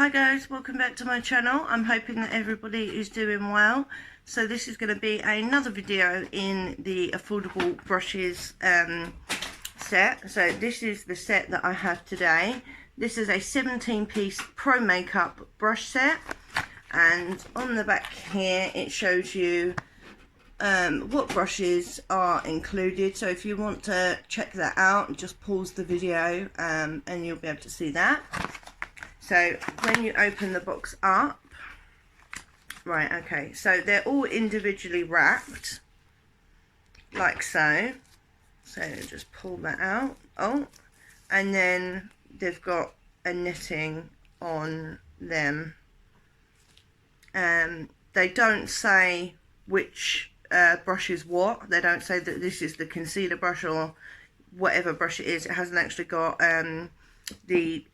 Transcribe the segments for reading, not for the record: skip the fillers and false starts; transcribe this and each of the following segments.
Hi guys, welcome back to my channel. I'm hoping that everybody is doing well. So this is going to be another video in the affordable brushes set. So this is the set that I have today. This is a 17-piece pro makeup brush set, and on the back here it shows you what brushes are included. So if you want to check that out, just pause the video and you'll be able to see that. So when you open the box up, right, okay, so they're all individually wrapped, like so. So just pull that out. Oh, and then they've got a netting on them. They don't say which brush is what. They don't say that this is the concealer brush or whatever brush it is. It hasn't actually got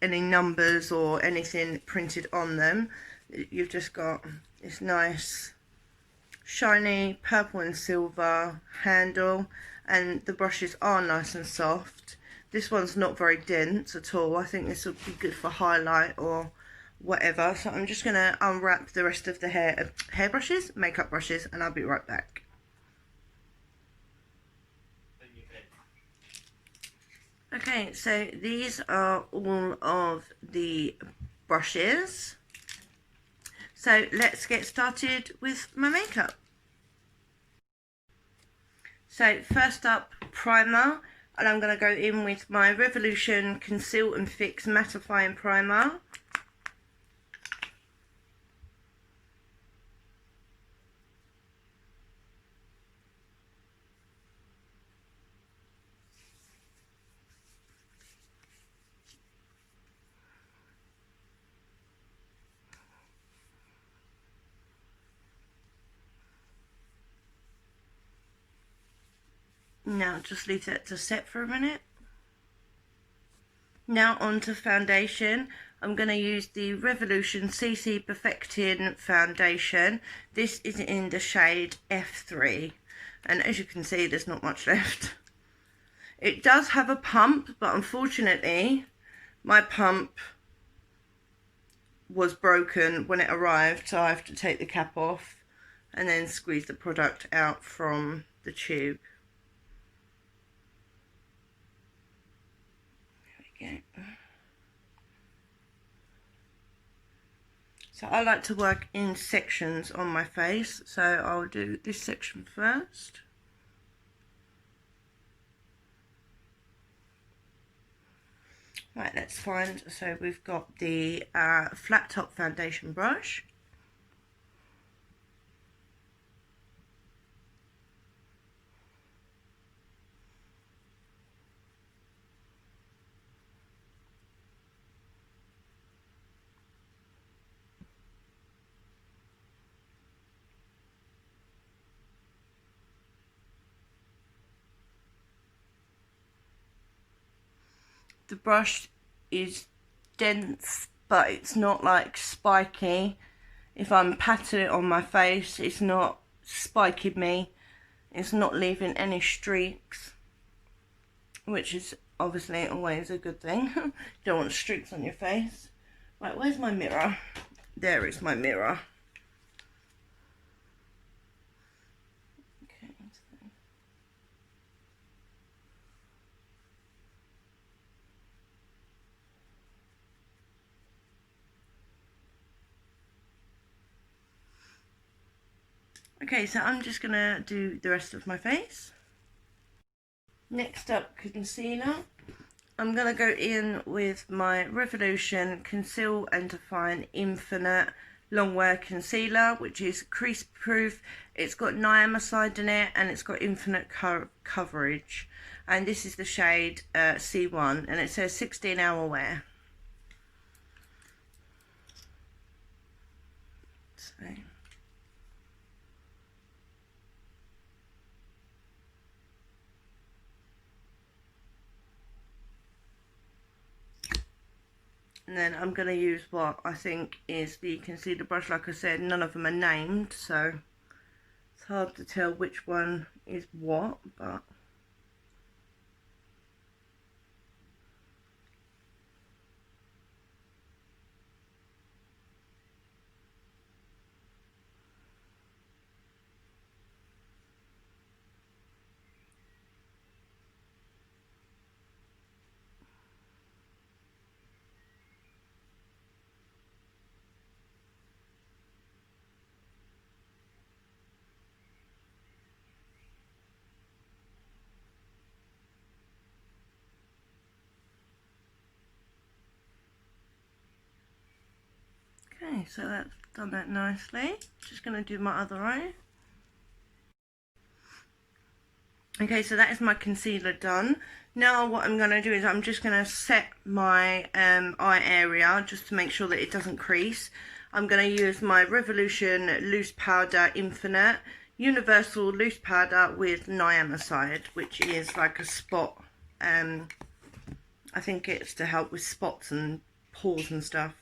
any numbers or anything printed on them. You've just got this nice shiny purple and silver handle, and the brushes are nice and soft. This one's not very dense at all. I think this would be good for highlight or whatever. So I'm just going to unwrap the rest of the hair brushes, makeup brushes, and I'll be right back. Okay, so these are all of the brushes. So let's get started with my makeup. So first up, primer, and I'm going to go in with my Revolution Conceal and Fix Mattifying Primer. Now just leave that to set for a minute. Now on to foundation. I'm going to use the Revolution CC Perfecting Foundation. This is in the shade F3, and as you can see there's not much left. It does have a pump, but unfortunately my pump was broken when it arrived, so I have to take the cap off and then squeeze the product out from the tube. There we go. So I like to work in sections on my face, so I'll do this section first. Right, let's find, so we've got the flat top foundation brush. The brush is dense, but it's not like spiky. If I'm patting it on my face, it's not spiking me. It's not leaving any streaks, which is obviously always a good thing. You don't want streaks on your face. Right, where's my mirror? There is my mirror. Okay, so I'm just going to do the rest of my face. Next up, concealer. I'm going to go in with my Revolution Conceal and Define Infinite Longwear Concealer, which is crease proof. It's got niacinamide in it and it's got infinite coverage. And this is the shade C1, and it says 16-hour wear. So. And then I'm going to use what I think is the concealer brush. Like I said, none of them are named, so it's hard to tell which one is what, but so that's done that nicely. Just going to do my other eye. Okay, so that is my concealer done. Now what I'm going to do is I'm just going to set my eye area just to make sure that it doesn't crease. I'm going to use my Revolution Loose Powder Infinite Universal Loose Powder with Niacinamide, which is like a spot. I think it's to help with spots and pores and stuff.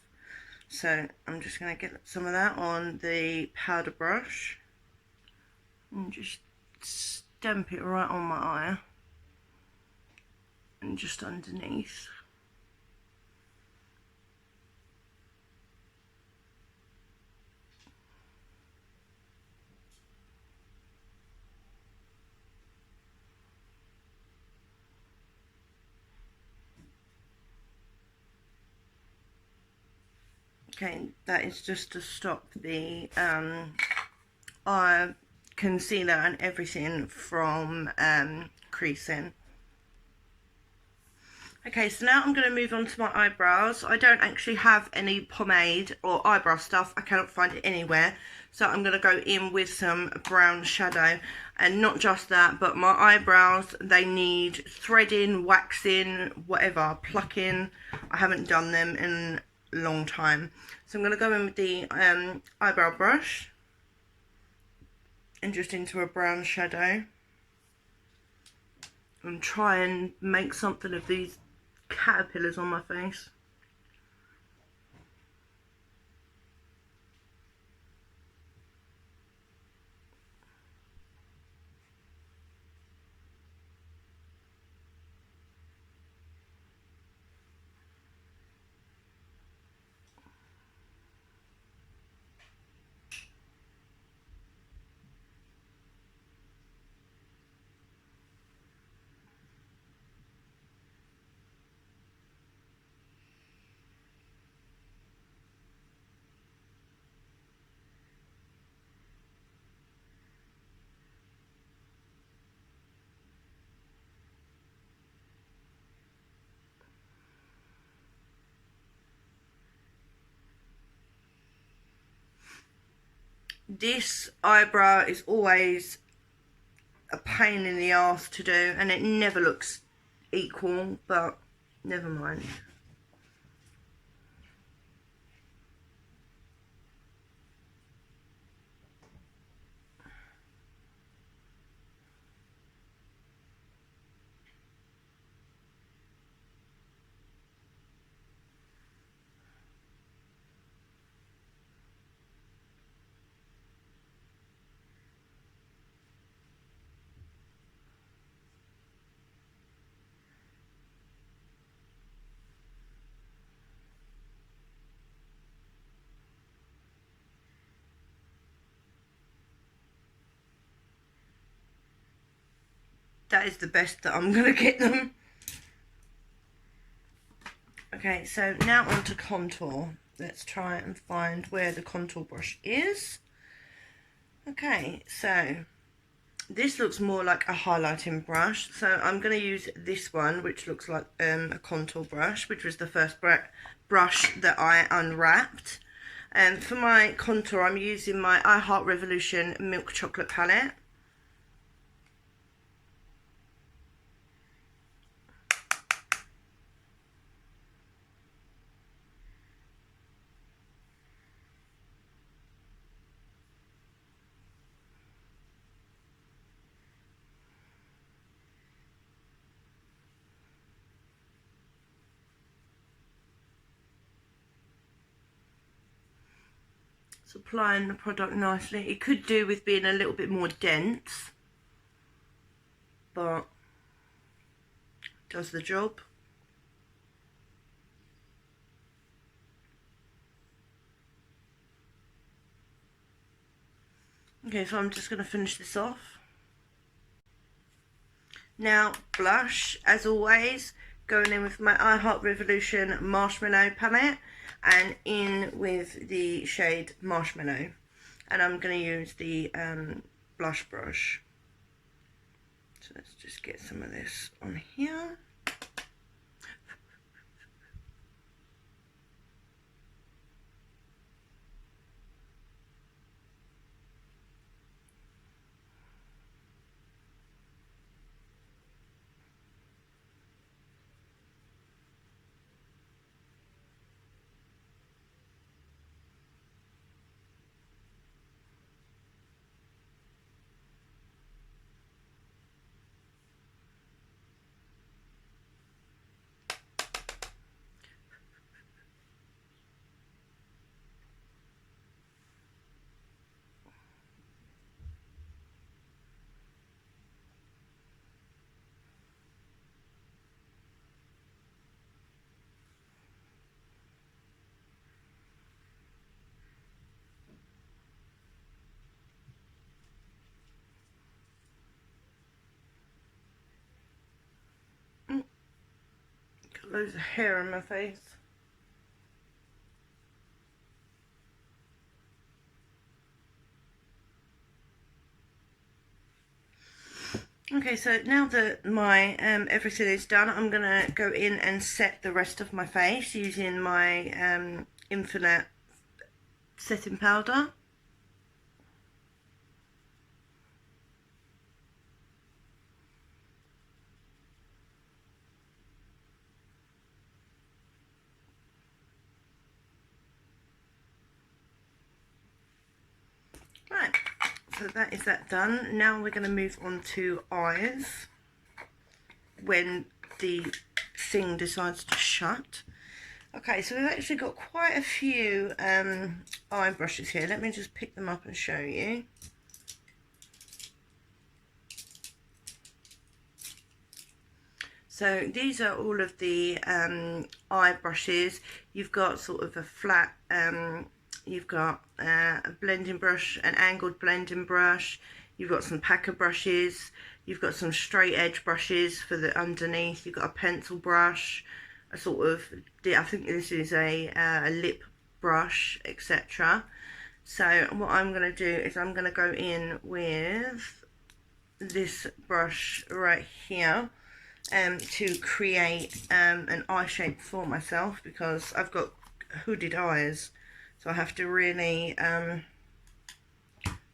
So I'm just going to get some of that on the powder brush and just stamp it right on my eye and just underneath. Okay, that is just to stop the eye concealer and everything from creasing. Okay, so now I'm going to move on to my eyebrows. I don't actually have any pomade or eyebrow stuff. I cannot find it anywhere. So I'm going to go in with some brown shadow. And not just that, but my eyebrows, they need threading, waxing, whatever, plucking. I haven't done them in a long time. So I'm going to go in with the eyebrow brush. And just into a brown shadow. And try and make something of these caterpillars on my face. This eyebrow is always a pain in the arse to do, and it never looks equal, but never mind. That is the best that I'm going to get them. Okay, so now on to contour. Let's try and find where the contour brush is. Okay, so this looks more like a highlighting brush. So I'm going to use this one, which looks like a contour brush, which was the first brush that I unwrapped. And for my contour, I'm using my I Heart Revolution Milk Chocolate Palette. Applying the product nicely. It could do with being a little bit more dense, but does the job. Okay, so I'm just going to finish this off. Now blush, as always, going in with my I Heart Revolution Marshmallow palette and in with the shade Marshmallow, and I'm going to use the blush brush. So let's just get some of this on here. loads of hair on my face. Okay, so now that my everything is done, I'm gonna go in and set the rest of my face using my Infinite setting powder. Right, so that is that done. Now we're going to move on to eyes when the thing decides to shut. Okay, so we've actually got quite a few eye brushes here. Let me just pick them up and show you. So these are all of the eye brushes. You've got sort of a flat, you've got a blending brush, an angled blending brush, you've got some packer brushes, you've got some straight edge brushes for the underneath, you've got a pencil brush, a sort of, I think this is a lip brush, etc. So what I'm going to do is I'm going to go in with this brush right here to create an eye shape for myself, because I've got hooded eyes, so I have to really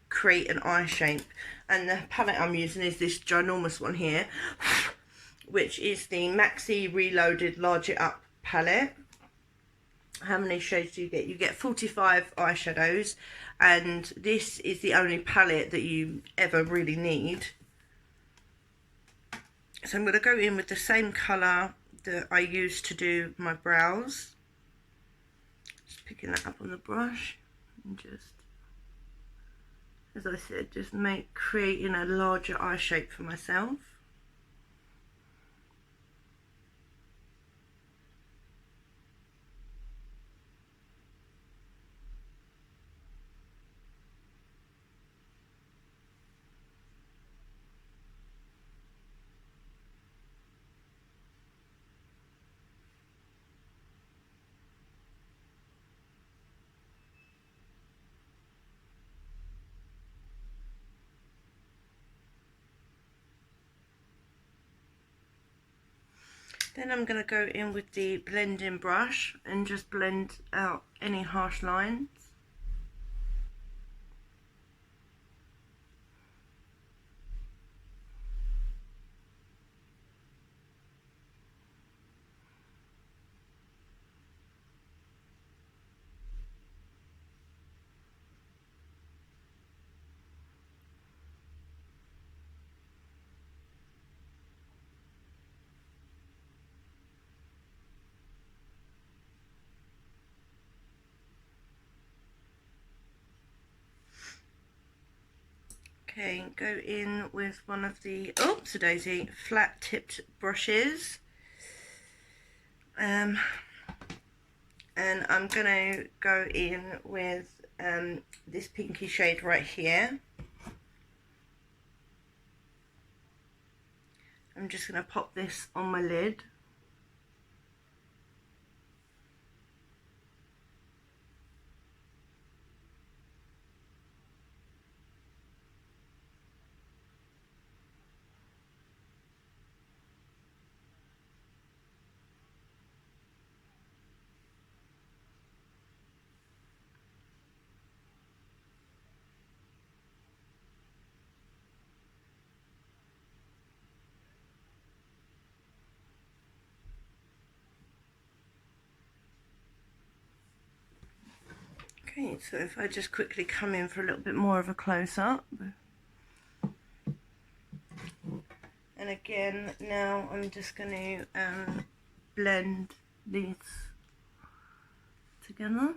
create an eye shape. And the palette I'm using is this ginormous one here, which is the Maxi Reloaded Large It Up palette. How many shades do you get? You get 45 eyeshadows, and this is the only palette that you ever really need. So I'm going to go in with the same colour that I used to do my brows. Just picking that up on the brush and just, as I said, just creating a larger eye shape for myself. Then I'm going to go in with the blending brush and just blend out any harsh lines. Okay, go in with one of the, oops, daisy, flat tipped brushes. And I'm going to go in with this pinky shade right here. I'm just going to pop this on my lid. Okay, so if I just quickly come in for a little bit more of a close-up. And again, now I'm just going to blend these together.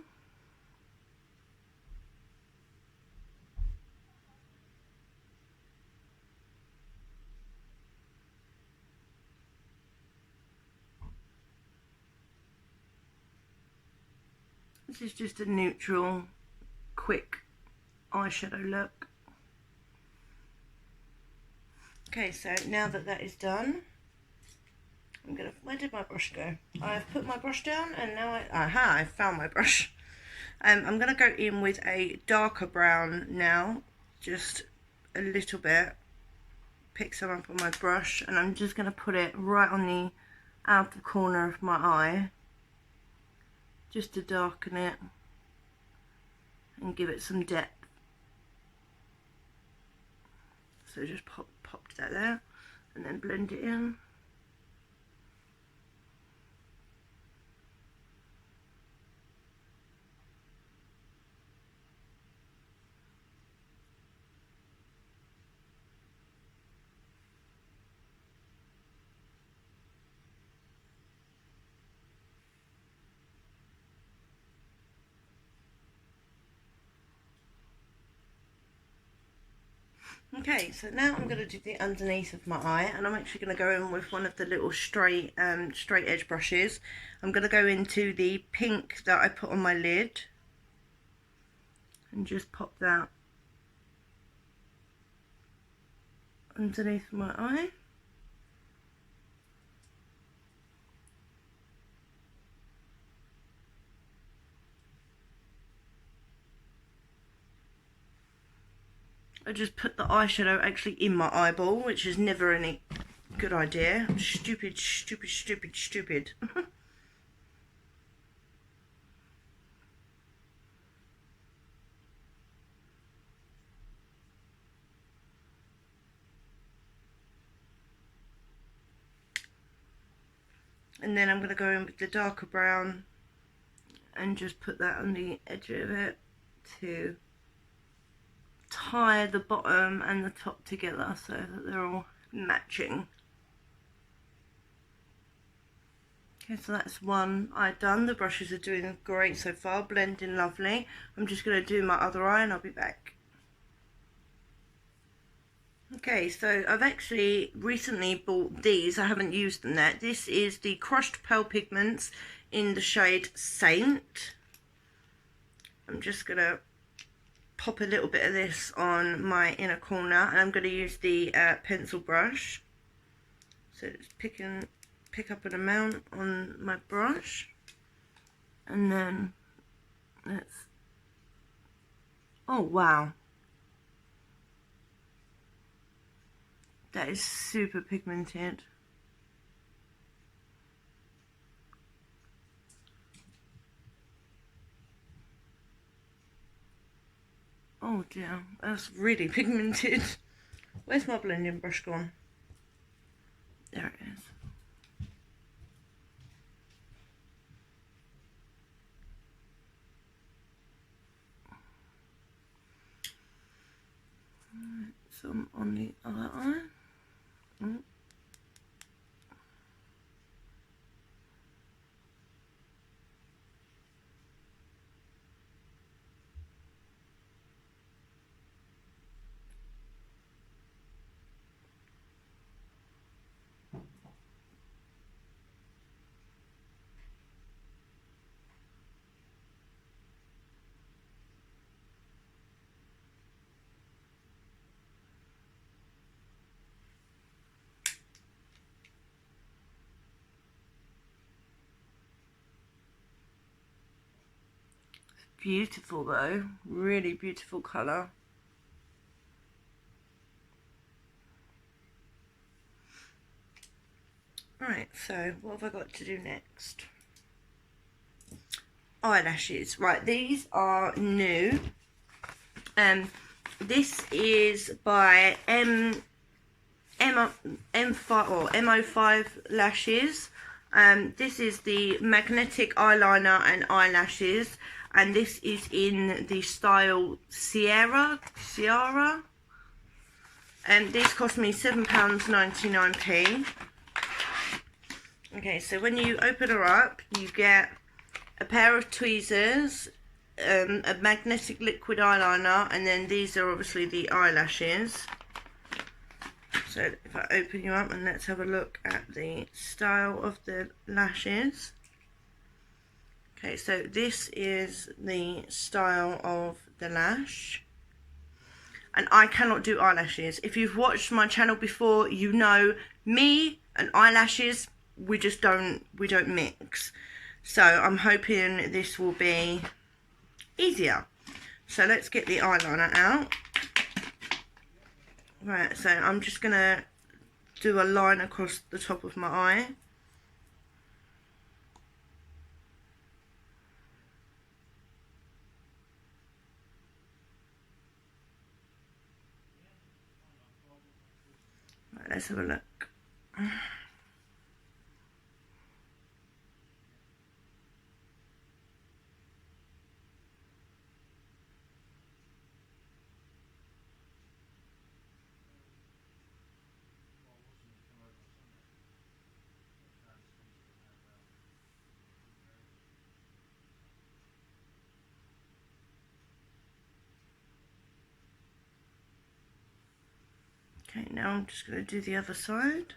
This is just a neutral, quick eyeshadow look. Okay, so now that that is done, where did my brush go? I've put my brush down and now I found my brush. I'm gonna go in with a darker brown now, just a little bit. Pick some up on my brush and I'm just gonna put it right on the outer corner of my eye, just to darken it and give it some depth. So just popped that there and then blend it in. Okay, so now I'm going to do the underneath of my eye, and I'm actually going to go in with one of the little straight edge brushes. I'm going to go into the pink that I put on my lid and just pop that underneath my eye. I just put the eyeshadow actually in my eyeball, which is never any good idea. Stupid, stupid, stupid, stupid. And then I'm going to go in with the darker brown and just put that on the edge of it to tie the bottom and the top together so that they're all matching. Okay, so that's one eye done. The brushes are doing great so far, blending lovely. I'm just going to do my other eye and I'll be back. Okay, so I've actually recently bought these. I haven't used them yet. This is the Crushed Pearl Pigments in the shade Saint. I'm just going to pop a little bit of this on my inner corner, and I'm going to use the pencil brush. So just pick up an amount on my brush, and then let's, oh wow, that is super pigmented. Oh dear, that's really pigmented. Where's my blending brush gone? There it is. Right, some on the other eye. Oh. Beautiful though, really beautiful colour. Right, so what have I got to do next? Eyelashes. Right, these are new. This is by M5 or MO5 lashes. This is the magnetic eyeliner and eyelashes, and this is in the style Sierra. And these cost me £7.99p. Okay, so when you open her up, you get a pair of tweezers, a magnetic liquid eyeliner, and then these are obviously the eyelashes. So if I open you up, and let's have a look at the style of the lashes. Okay, so this is the style of the lash. And I cannot do eyelashes. If you've watched my channel before, you know me and eyelashes, we don't mix. So I'm hoping this will be easier. So let's get the eyeliner out. Right, so I'm just gonna do a line across the top of my eye. Right, let's have a look. Okay, now I'm just going to do the other side.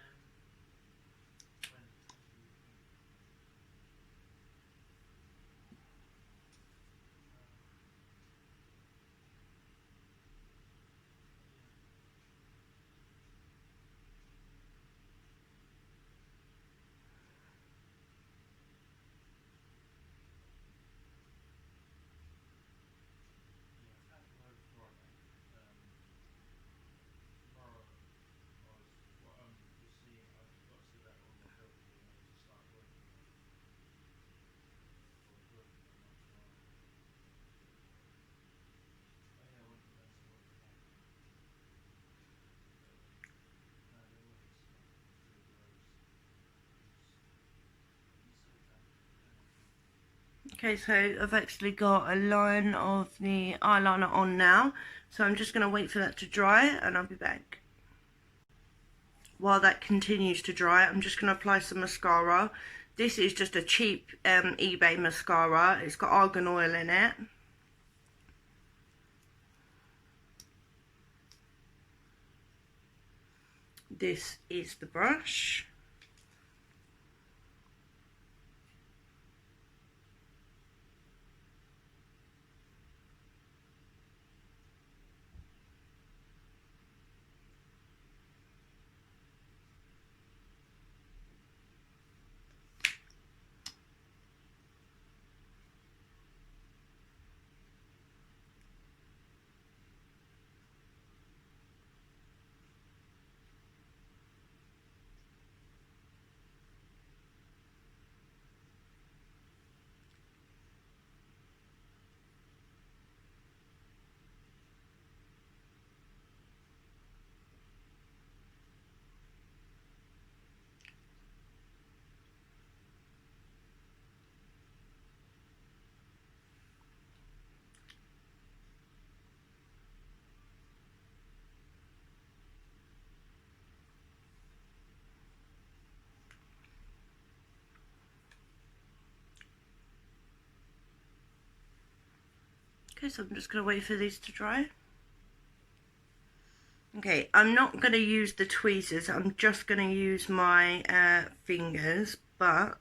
Okay, so I've actually got a line of the eyeliner on now, so I'm just going to wait for that to dry and I'll be back. While that continues to dry, I'm just going to apply some mascara. This is just a cheap eBay mascara. It's got argan oil in it. This is the brush. Okay, so I'm just going to wait for these to dry. Okay, I'm not going to use the tweezers, I'm just going to use my fingers, but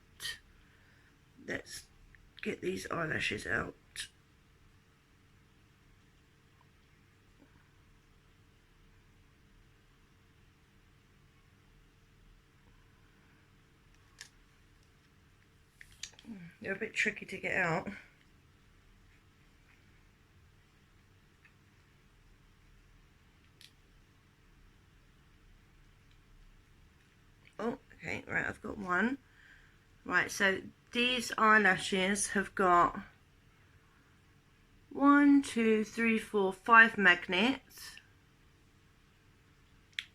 let's get these eyelashes out. They're a bit tricky to get out. Oh, okay, right, I've got one. Right, so these eyelashes have got 1, 2, 3, 4, 5 magnets.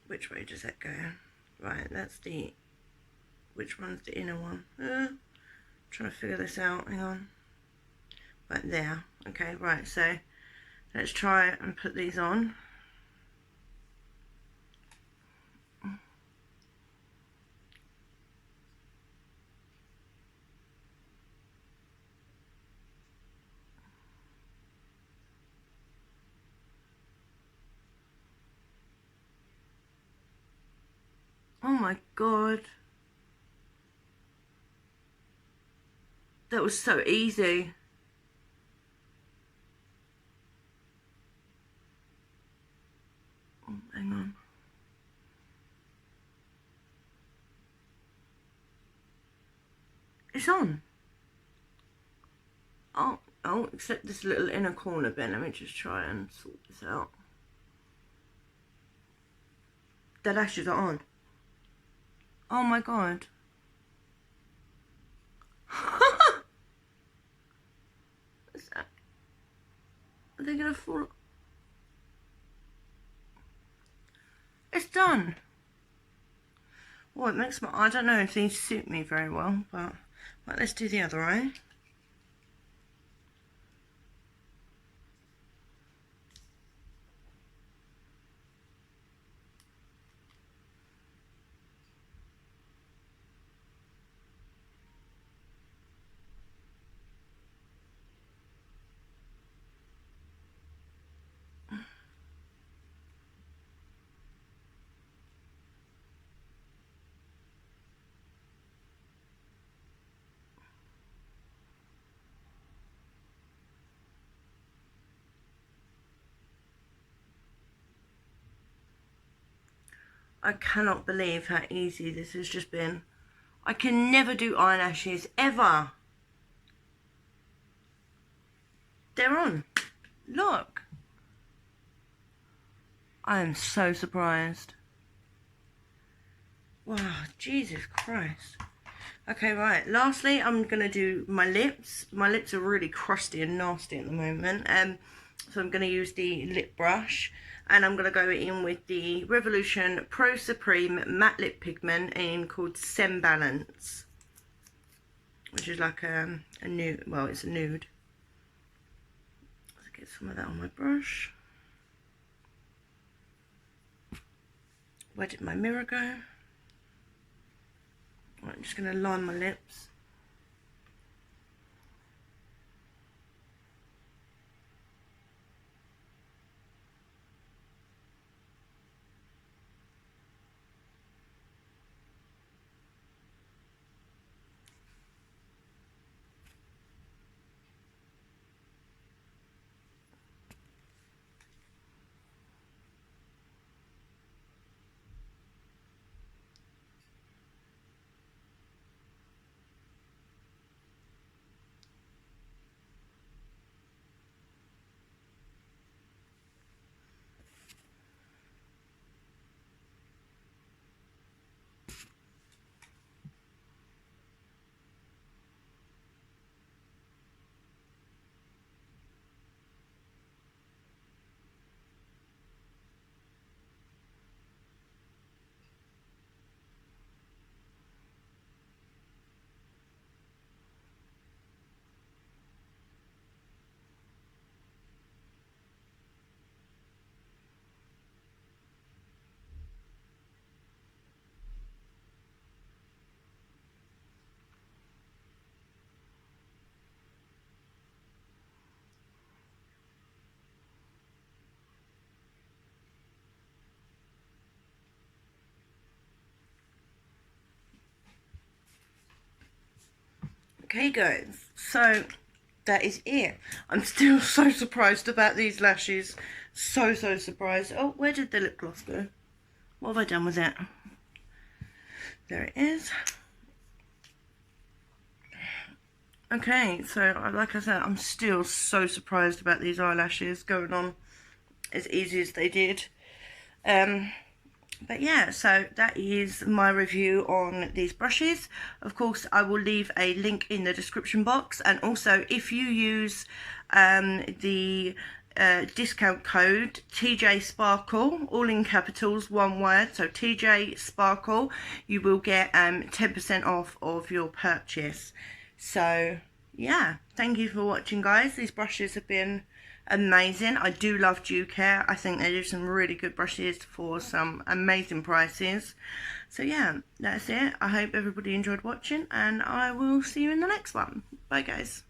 Which way does that go? Right, that's the... Which one's the inner one? Trying to figure this out, hang on. Right there. Okay, right, so let's try and put these on. Oh my god. That was so easy. Oh, hang on. It's on. Oh, except this little inner corner bit. Let me just try and sort this out. The lashes are on. Oh my god. What's that? Are they gonna fall? It's done. Well, it makes my, I don't know if these suit me very well, but right, let's do the other eye. I cannot believe how easy this has just been. I can never do eyelashes, ever. They're on. Look. I am so surprised. Wow, Jesus Christ. Okay, right. Lastly, I'm going to do my lips. My lips are really crusty and nasty at the moment. So I'm going to use the lip brush. And I'm going to go in with the Revolution Pro Supreme Matte Lip Pigment in called Sembalance. Which is like a nude, well, it's a nude. Let's get some of that on my brush. Where did my mirror go? Right, I'm just going to line my lips. Okay guys, so that is it. I'm still so surprised about these lashes. So surprised. Oh, where did the lip gloss go? What have I done with it? There it is. Okay, so like I said, I'm still so surprised about these eyelashes going on as easy as they did. But yeah, so that is my review on these brushes. Of course, I will leave a link in the description box, and also if you use the discount code TJ Sparkle, all in capitals, one word, so TJ Sparkle, you will get 10% off of your purchase. So yeah, thank you for watching guys. These brushes have been amazing. I do love DUCARE. I think they do some really good brushes for some amazing prices. So yeah, that's it. I hope everybody enjoyed watching, and I will see you in the next one. Bye guys.